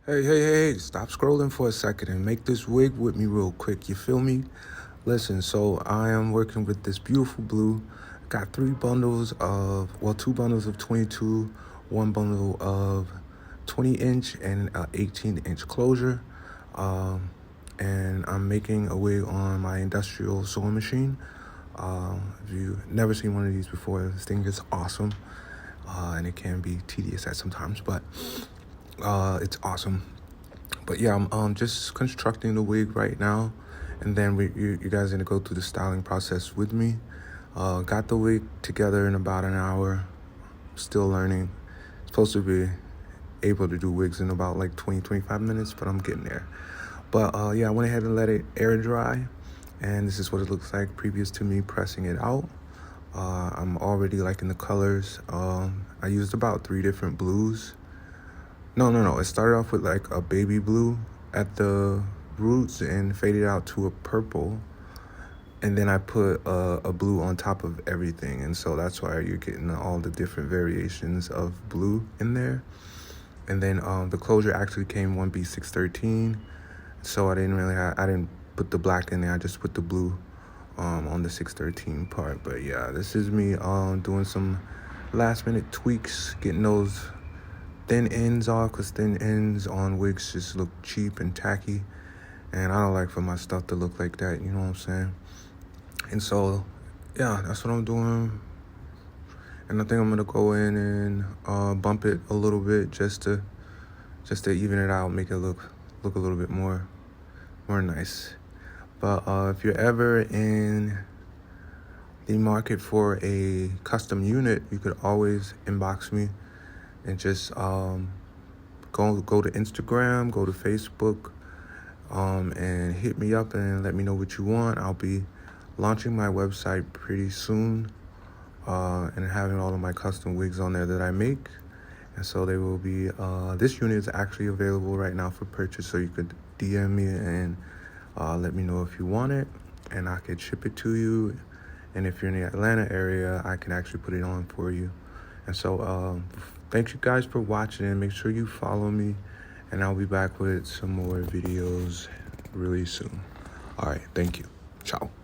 Hey, stop scrolling for a second and make this wig with me real quick. You feel me? Listen, so I am working with this beautiful blue. Got two bundles of 22, one bundle of 20-inch and 18-inch closure. And I'm making a wig on my industrial sewing machine. If you've never seen one of these before, this thing is awesome. And it can be tedious at sometimes, but it's awesome. But yeah, I'm just constructing the wig right now, and then you guys are gonna go through the styling process with me. Got the wig together in about an hour. Still learning. Supposed to be able to do wigs in about like 20-25 minutes, but I'm getting there. But yeah, I went ahead and let it air dry, and this is what it looks like previous to me pressing it out. I'm already liking the colors. I used about 3 different blues. No. It started off with like a baby blue at the roots and faded out to a purple. And then I put a blue on top of everything. And so that's why you're getting all the different variations of blue in there. And then the closure actually came 1B613. So I didn't put the black in there. I just put the blue on the 613 part. But yeah, this is me doing some last minute tweaks, getting those thin ends off, because thin ends on wigs just look cheap and tacky, and I don't like for my stuff to look like that, you know what I'm saying? And so yeah, that's what I'm doing. And I think I'm gonna go in and bump it a little bit just to even it out, make it look a little bit more nice. But if you're ever in the market for a custom unit, you could always inbox me and just go to Instagram, go to Facebook, and hit me up and let me know what you want. I'll be launching my website pretty soon, and having all of my custom wigs on there that I make. And so they will be, this unit is actually available right now for purchase, so you could DM me and let me know if you want it, and I could ship it to you. And if you're in the Atlanta area, I can actually put it on for you. And so thank you guys for watching, and make sure you follow me, and I'll be back with some more videos really soon. All right, thank you. Ciao.